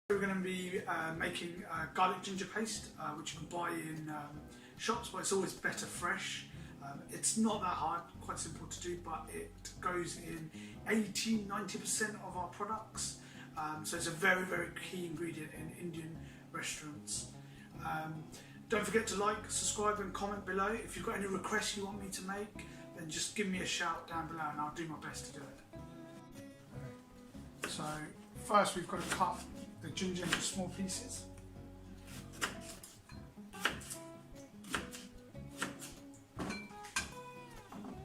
We're going to be making garlic ginger paste, which you can buy in shops, but it's always better fresh. It's not that hard, quite simple to do, but it goes in 80–90% of our products. So it's a very, very key ingredient in Indian restaurants. Don't forget to like, subscribe and comment below. If you've got any requests you want me to make, then just give me a shout down below and I'll do my best to do it. Okay. So first we've got to cut the ginger into small pieces.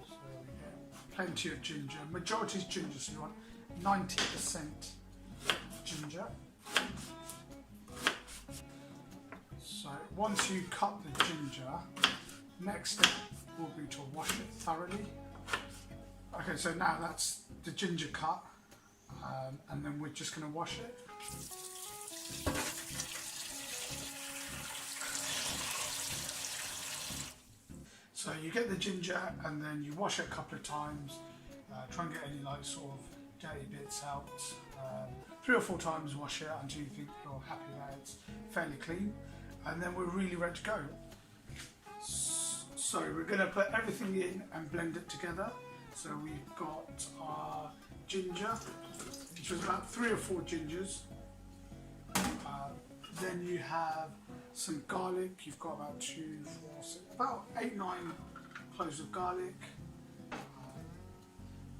So we get plenty of ginger. Majority is ginger, so you want 90% ginger. So once you cut the ginger, next step will be to wash it thoroughly. Okay, so now that's the ginger cut, and then we're just going to wash it. So you get the ginger and then you wash it a couple of times, try and get any like sort of dirty bits out. 3 or 4 times wash it until you think you're happy that it's fairly clean, and then we're really ready to go. So we're going to put everything in and blend it together. So we've got our ginger, which was about 3 or 4 gingers. Then you have some garlic. You've got about 2, 4, 6, about 8, 9 cloves of garlic.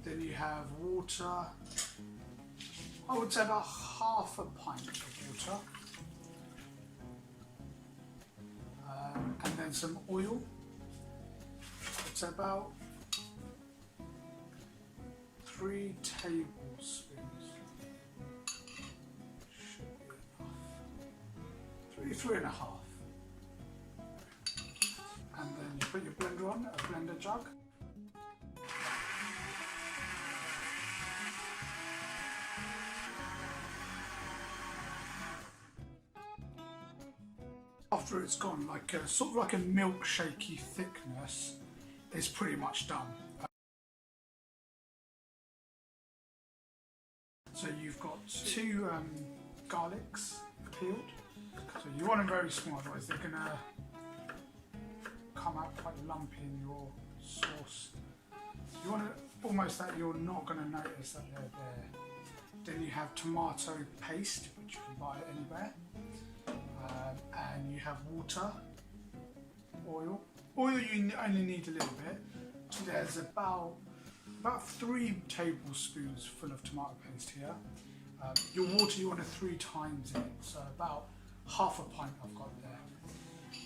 Then you have water. I would say about half a pint of water. And then some oil. It's about 3 tablespoons. Should be enough. 3 and a half. And then you put your blender on, a blender jug. After it's gone, like a, sort of like a milkshakey thickness, it's pretty much done. So you've got 2 garlics peeled. So you want them very small, otherwise they're going to come out quite lumpy in your sauce. You want it almost that you're not going to notice that they're there. Then you have tomato paste, which you can buy anywhere. And you have water, oil. Oil you only need a little bit. There's about 3 tablespoons full of tomato paste here. Your water you want to 3 times it, so about half a pint I've got there.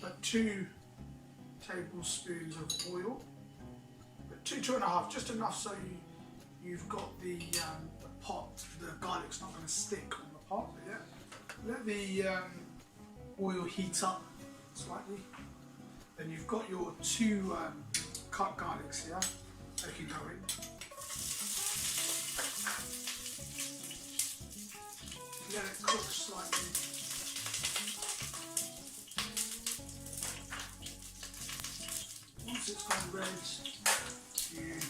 But 2 tablespoons of oil, but 2 and a half, just enough so you've got the pot. The garlic's not going to stick on the pot. But yeah, let the oil heat up slightly. Then you've got your 2 cut garlics here. They can go in. Let it cook slightly. Once it's gone red, you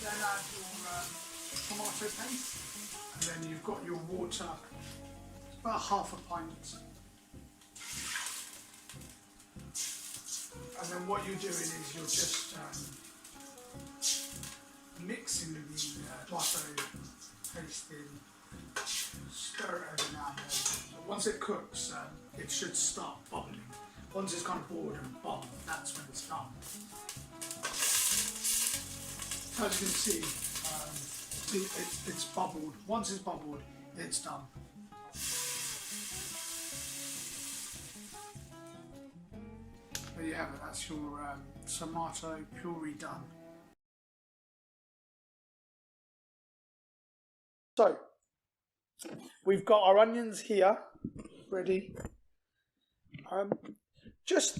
then add your tomato paste, and then you've got your water, about half a pint. And then what you're doing is you're just mixing the tomato paste in, stir it every now and then. Once it cooks, it should start bubbling. Once it's kind of boiled and bubbled, that's when it's done. As you can see, it's bubbled. Once it's bubbled, it's done. There you have it, that's your tomato puree done. So, we've got our onions here, ready.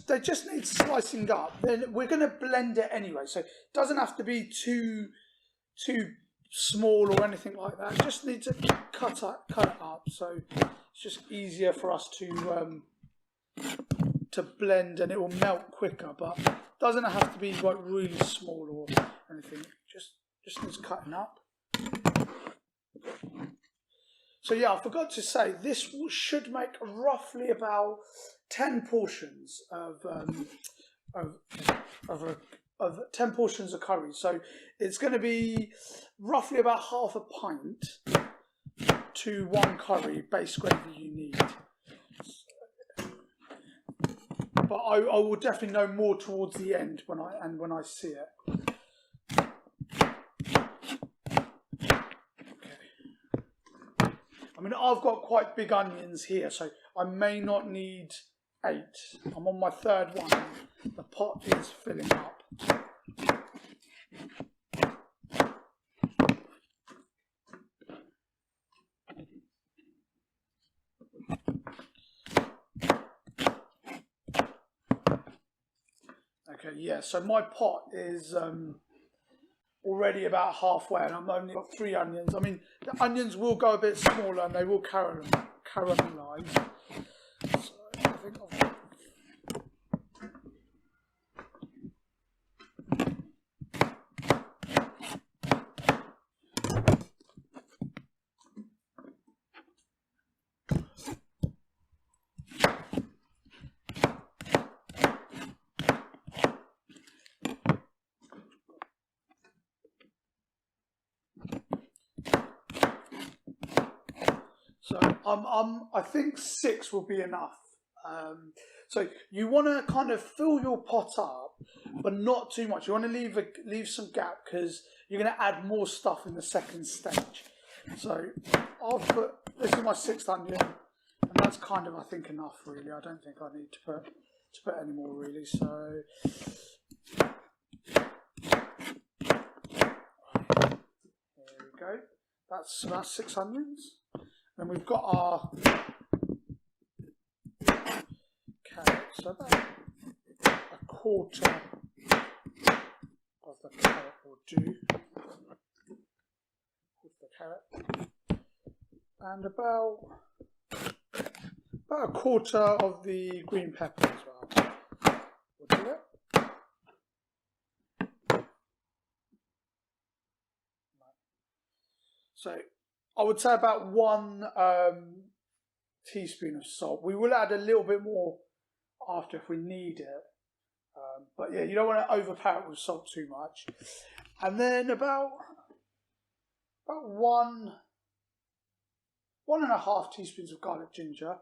They just need slicing up. Then we're going to blend it anyway, so it doesn't have to be too small or anything like that. It just needs to cut it up, so it's just easier for us to blend, and it will melt quicker. But it doesn't have to be like really small or anything. Just needs cutting up. So yeah, I forgot to say, this should make roughly about 10 portions of 10 portions of curry. So it's going to be roughly about half a pint to one curry base gravy you need. But I will definitely know more towards the end when I see it. I mean, I've got quite big onions here, so I may not need 8. I'm on my 3rd one. The pot is filling up. Okay, yeah, so my pot is already about halfway, and I've only got 3 onions. I mean, the onions will go a bit smaller and they will caramelise. So I think I've got... So I think 6 will be enough. So you want to kind of fill your pot up, but not too much. You want to leave some gap because you're going to add more stuff in the second stage. So I'll put, this is my 6th onion, and that's kind of, I think, enough really. I don't think I need to put any more really. So there we go. That's about 6 onions. Then we've got our carrots, so about a quarter of the carrot will do. With the carrot, and about a quarter of the green pepper as well. We'll do it. So I would say about 1 teaspoon of salt. We will add a little bit more after if we need it. But yeah, you don't want to overpower it with salt too much. And then about 1.5 teaspoons of garlic ginger.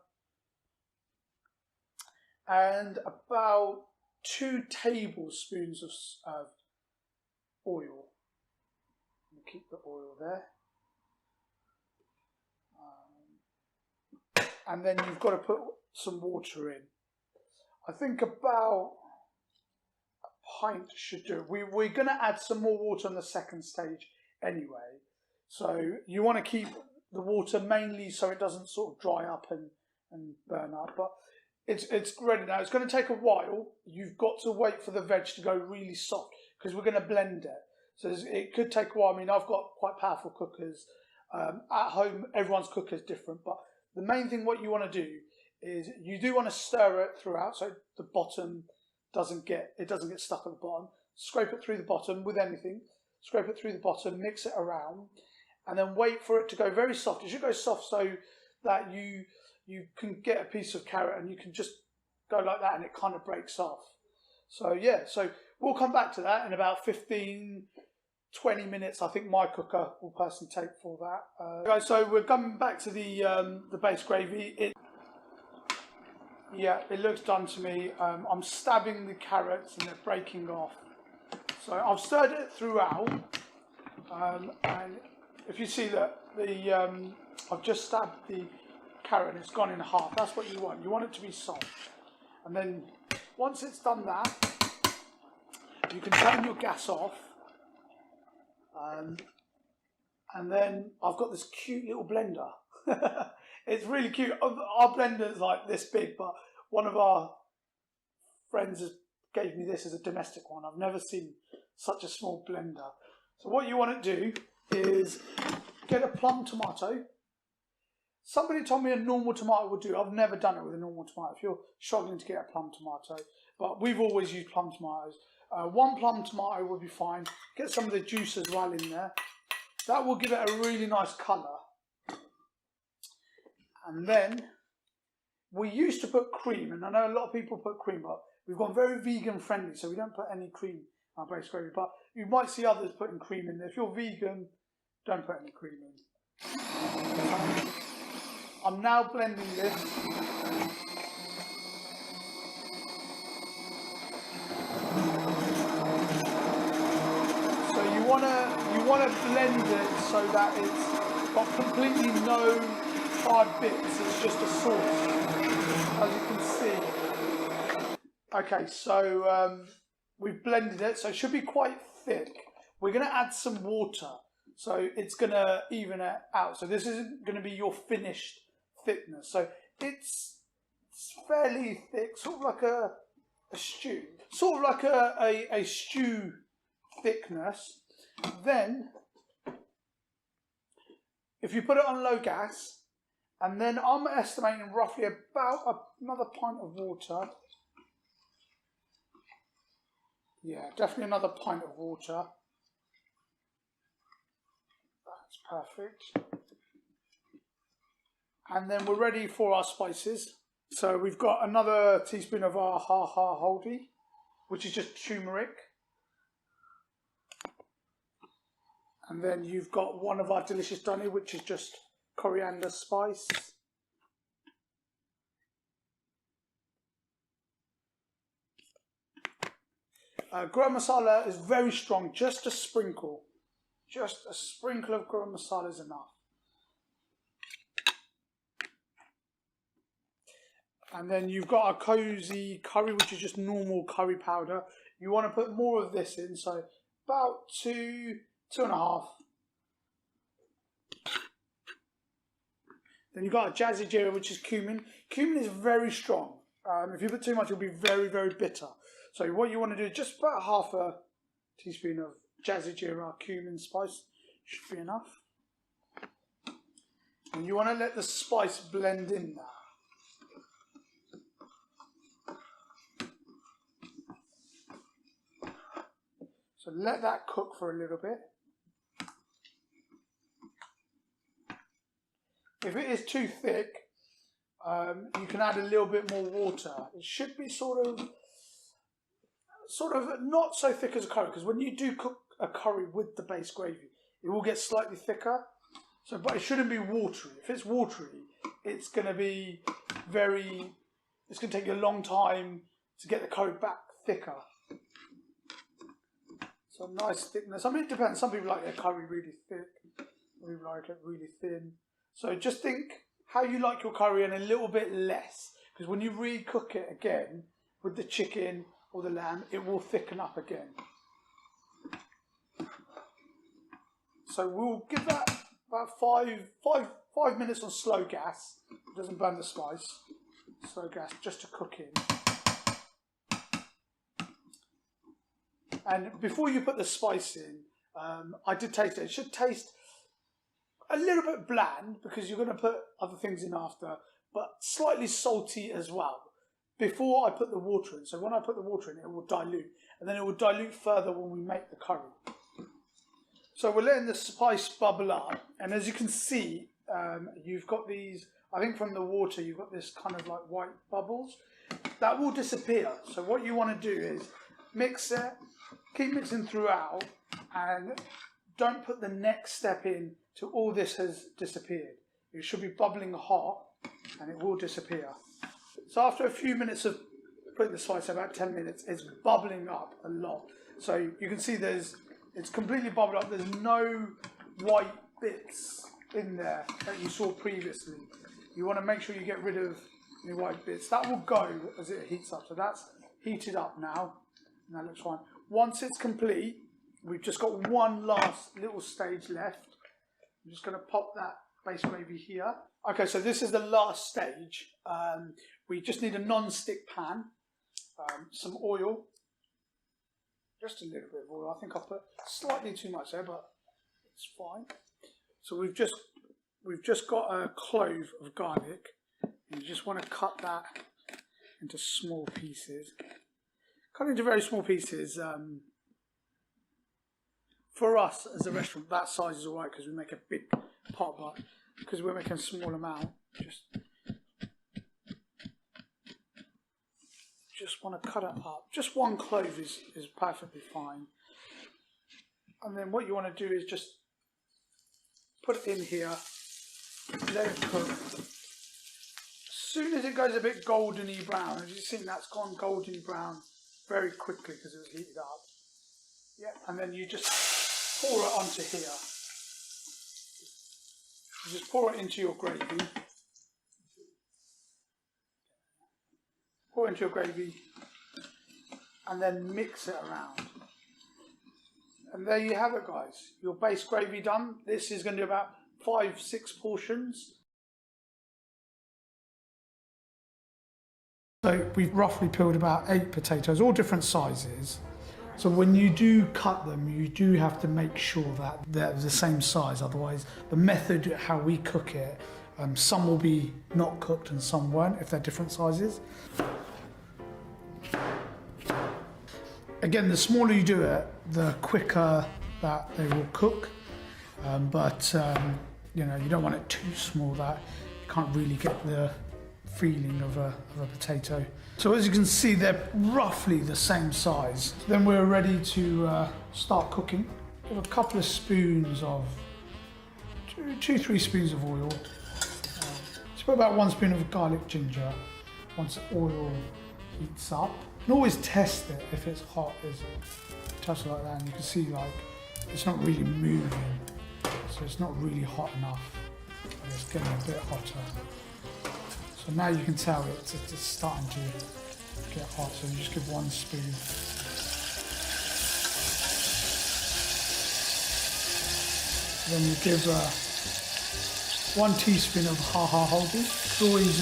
And about 2 tablespoons of oil. Keep the oil there. And then you've got to put some water in. I think about a pint should do. We're going to add some more water on the second stage anyway. So you want to keep the water mainly so it doesn't sort of dry up and burn up. But it's ready now. It's going to take a while. You've got to wait for the veg to go really soft because we're going to blend it. So it could take a while. I mean, I've got quite powerful cookers. At home, everyone's cooker is different, but the main thing what you want to do is you do want to stir it throughout so the bottom doesn't get stuck at the bottom. Scrape it through the bottom with anything. Scrape it through the bottom, mix it around, and then wait for it to go very soft. It should go soft so that you can get a piece of carrot and you can just go like that and it kind of breaks off. So yeah, so we'll come back to that in about 15-20 minutes. I think my cooker will personally take for that. Guys, so we're coming back to the base gravy. Yeah, it looks done to me. I'm stabbing the carrots and they're breaking off. So I've stirred it throughout, and if you see that I've just stabbed the carrot and it's gone in half. That's what you want. You want it to be soft. And then once it's done that, you can turn your gas off. And then I've got this cute little blender. It's really cute. Our blender is like this big, but one of our friends gave me this as a domestic one. I've never seen such a small blender. So what you want to do is get a plum tomato. Somebody told me a normal tomato would do. I've never done it with a normal tomato. If you're struggling to get a plum tomato, but we've always used plum tomatoes. 1 plum tomato would be fine. Get some of the juice as well in there. That will give it a really nice colour. And then we used to put cream, and I know a lot of people put cream, but we've gone very vegan friendly, so we don't put any cream in our base gravy. But you might see others putting cream in there. If you're vegan, don't put any cream in. I'm now blending this. So you wanna blend it so that it's got completely no hard bits. It's just a sauce, as you can see. Okay, so we've blended it, so it should be quite thick. We're going to add some water, so it's going to even it out. So this isn't going to be your finished thickness. So it's fairly thick, sort of like a stew, sort of like a stew thickness. Then, if you put it on low gas, and then I'm estimating roughly about another pint of water. Yeah, definitely another pint of water. That's perfect. And then we're ready for our spices. So we've got another teaspoon of our haldi, which is just turmeric. And then you've got one of our delicious dhania, which is just coriander spice. Garam masala is very strong, just a sprinkle. Just a sprinkle of garam masala is enough. And then you've got a cozy curry, which is just normal curry powder. You want to put more of this in, so about 2.5. Then you've got a jazzy jeera, which is cumin. Cumin is very strong. If you put too much, it'll be very, very bitter. So what you want to do is just about half a teaspoon of jazzy jeera cumin spice. Should be enough. And you want to let the spice blend in now. So let that cook for a little bit. If it is too thick, you can add a little bit more water. It should be sort of not so thick as a curry, because when you do cook a curry with the base gravy, it will get slightly thicker. So, but it shouldn't be watery. If it's watery, it's going to be it's going to take you a long time to get the curry back thicker. So nice thickness. I mean, it depends. Some people like their curry really thick. Some people like it really thin. So just think how you like your curry and a little bit less. Because when you re-cook it again with the chicken or the lamb, it will thicken up again. So we'll give that about five minutes on slow gas. It doesn't burn the spice. Slow gas just to cook in. And before you put the spice in, I did taste it. It should taste a little bit bland because you're going to put other things in after, but slightly salty as well before I put the water in. So when I put the water in, it will dilute, and then it will dilute further when we make the curry. So we're letting the spice bubble up, and as you can see, you've got these, I think from the water, you've got this kind of like white bubbles. That will disappear. So what you want to do is mix it, keep mixing throughout, and don't put the next step in till all this has disappeared. It should be bubbling hot and it will disappear. So after a few minutes of putting the spice, about 10 minutes, it's bubbling up a lot. So you can see it's completely bubbled up. There's no white bits in there that you saw previously. You want to make sure you get rid of the white bits. That will go as it heats up. So that's heated up now, and that looks fine. Once it's complete, we've just got one last little stage left. I'm just going to pop that base gravy here. Okay, so this is the last stage. We just need a non-stick pan, some oil, just a little bit of oil. I think I put slightly too much there, but it's fine. So we've just got a clove of garlic. You just want to cut that into small pieces. Cut into very small pieces. For us as a restaurant, that size is alright because we make a big pot, but because we're making a small amount, Just want to cut it up. Just one clove is perfectly fine. And then what you want to do is just put it in here, let it cook. As soon as it goes a bit goldeny brown, as you see, that's gone goldeny brown very quickly because it was heated up. Yeah, and then you just pour it onto here. You just pour it into your gravy. Pour it into your gravy and then mix it around. And there you have it, guys. Your base gravy done. This is going to be about 5-6 portions. So we've roughly peeled about 8 potatoes, all different sizes. So when you do cut them, you do have to make sure that they're the same size. Otherwise, the method how we cook it, some will be not cooked and some won't if they're different sizes. Again, the smaller you do it, the quicker that they will cook. You know, you don't want it too small that you can't really get the feeling of a potato. So as you can see, they're roughly the same size. Then we're ready to start cooking. Give a couple of spoons of, 2-3 spoons of oil. Just put about 1 spoon of garlic ginger once the oil heats up. You can always test it if it's hot. Touch it like that and you can see like it's not really moving. So it's not really hot enough. It's getting a bit hotter. So now you can tell it's starting to get hot, so you just give 1 spoon. Then you give 1 teaspoon of haldi. Always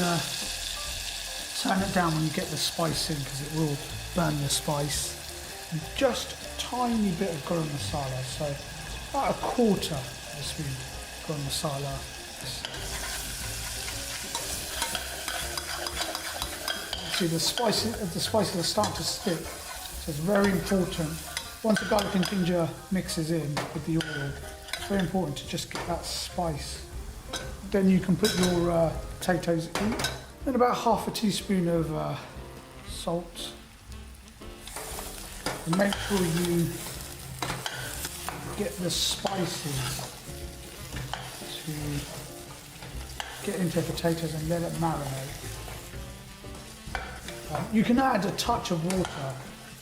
turn it down when you get the spice in because it will burn the spice. And just a tiny bit of garam masala, so about 1/4 of a spoon garam masala. See the spices are starting to stick, so it's very important. Once the garlic and ginger mixes in with the oil, it's very important to just get that spice. Then you can put your potatoes in. Then about 1/2 teaspoon of salt. And make sure you get the spices to get into the potatoes and let it marinate. You can add a touch of water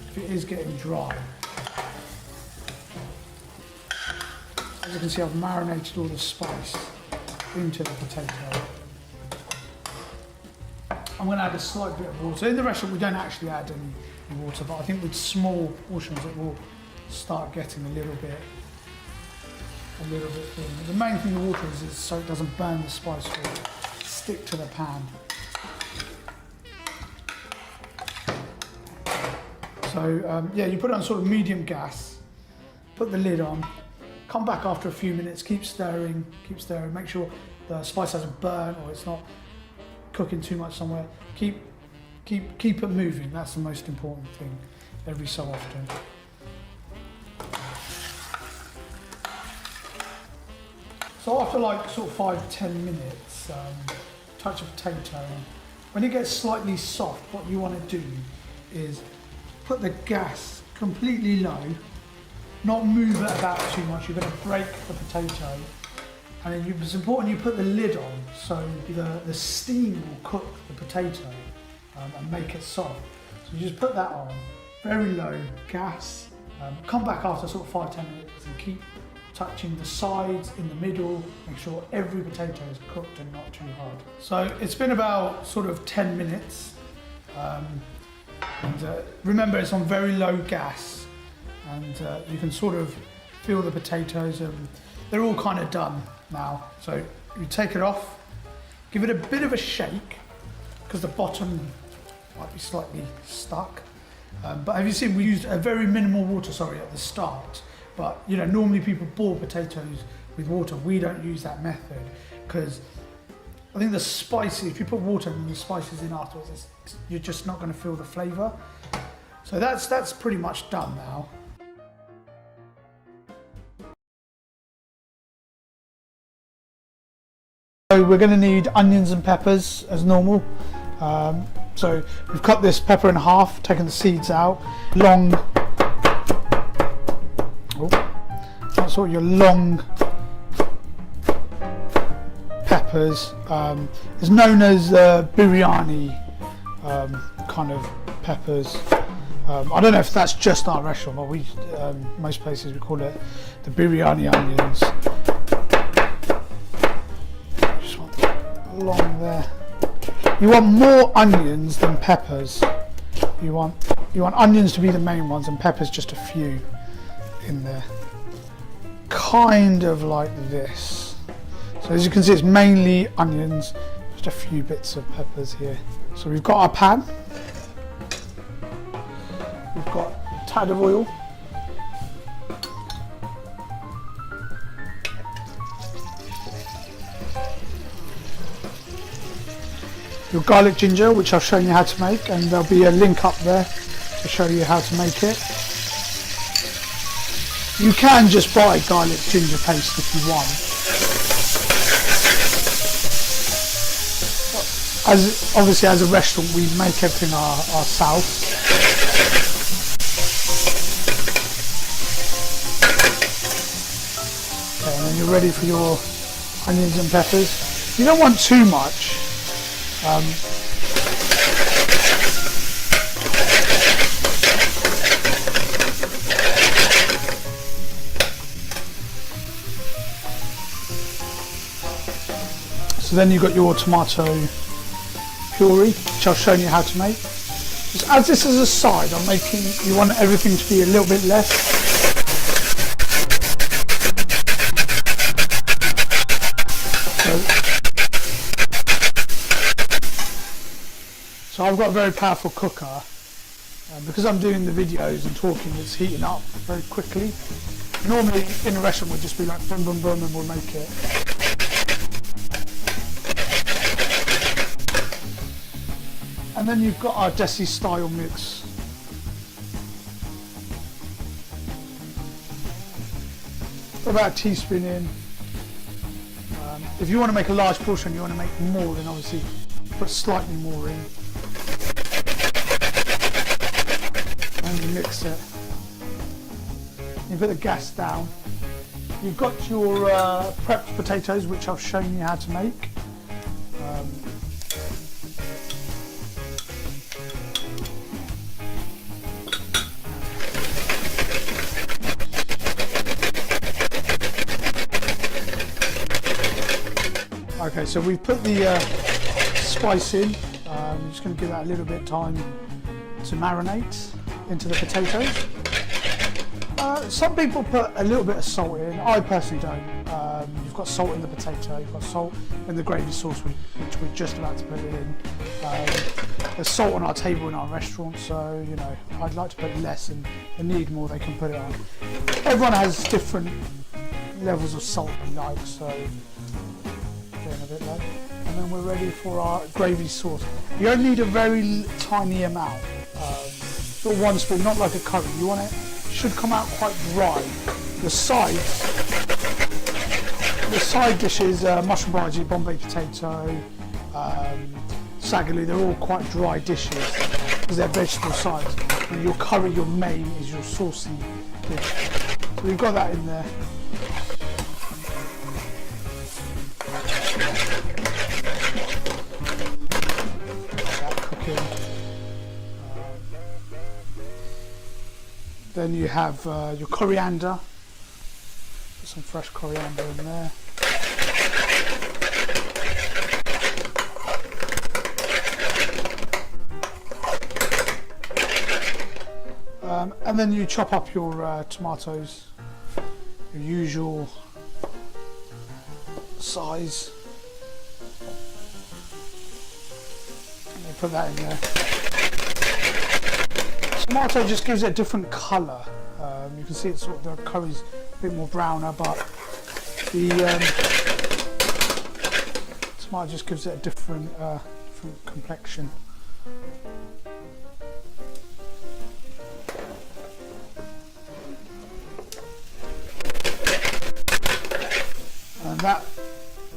if it is getting dry. As you can see, I've marinated all the spice into the potato. I'm going to add a slight bit of water. In the restaurant we don't actually add any water, but I think with small portions it will start getting a little bit thin. The main thing with water is so it doesn't burn the spice or stick to the pan. So yeah, you put it on sort of medium gas, put the lid on, come back after a few minutes, keep stirring, make sure the spice hasn't burnt or it's not cooking too much somewhere. Keep it moving, that's the most important thing every so often. So after like sort of 5-10 minutes, touch a potato. When it gets slightly soft, what you want to do is put the gas completely low, not move it about too much. You're going to break the potato. And then it's important you put the lid on so the steam will cook the potato and make it soft. So you just put that on, very low gas. Come back after sort of 5-10 minutes and keep touching the sides, in the middle, make sure every potato is cooked and not too hard. So it's been about sort of 10 minutes. Remember it's on very low gas and you can sort of feel the potatoes and they're all kind of done now. So you take it off, give it a bit of a shake because the bottom might be slightly stuck. But have you seen we used a very minimal water, at the start. But you know, normally people boil potatoes with water. We don't use that method because I think the spices, if you put water and the spices in afterwards, you're just not going to feel the flavour. So that's pretty much done now. So we're going to need onions and peppers as normal. So we've cut this pepper in half, taken the seeds out. Long, that's what your long peppers. It's known as biryani kind of peppers. I don't know if that's just our restaurant, but we most places we call it the biryani onions. Just want along there. You want more onions than peppers. You want onions to be the main ones and peppers just a few in there. Kind of like this. So as you can see, it's mainly onions, just a few bits of peppers here. So we've got our pan. We've got a tad of oil. Your garlic ginger, which I've shown you how to make, and there'll be a link up there to show you how to make it. You can just buy garlic ginger paste if you want. Obviously as a restaurant we make everything ourselves. Okay, and then you're ready for your onions and peppers. You don't want too much. So then you've got your tomato puree, which I've shown you how to make. Just as this is a side, you want everything to be a little bit less. So I've got a very powerful cooker. Because I'm doing the videos and talking, it's heating up very quickly. Normally in a restaurant we'll just be like boom, boom, boom, and we'll make it. And then you've got our Desi style mix. Put about a teaspoon in. If you want to make a large portion, you want to make more, then obviously put slightly more in. And you mix it. You put the gas down. You've got your prepped potatoes, which I've shown you how to make. Okay, so we've put the spice in. I'm just going to give that a little bit of time to marinate into the potatoes. Some people put a little bit of salt in. I personally don't. You've got salt in the potato, you've got salt in the gravy sauce, which we're just about to put it in. There's salt on our table in our restaurant, so you know I'd like to put less, and if they need more they can put it on. Everyone has different levels of salt they like, so getting a bit low. And then we're ready for our gravy sauce. You only need a very tiny amount. Sort of 1 spoon, not like a curry. You want it should come out quite dry. The side dishes, mushroom bhaji, Bombay potato, sagoli, they're all quite dry dishes because they're vegetable sides. And your curry, your main, is your saucy dish. So we've got that in there. That cooking. Then you have your coriander. Put some fresh coriander in there. And then you chop up your tomatoes, your usual size. And you put that in there. Tomato just gives it a different colour. You can see it's sort of, the curry's a bit more browner, but the tomato just gives it a different complexion.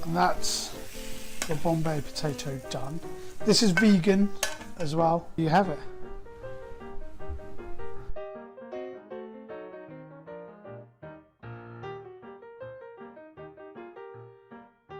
And that's your Bombay potato done. This is vegan as well. You have it.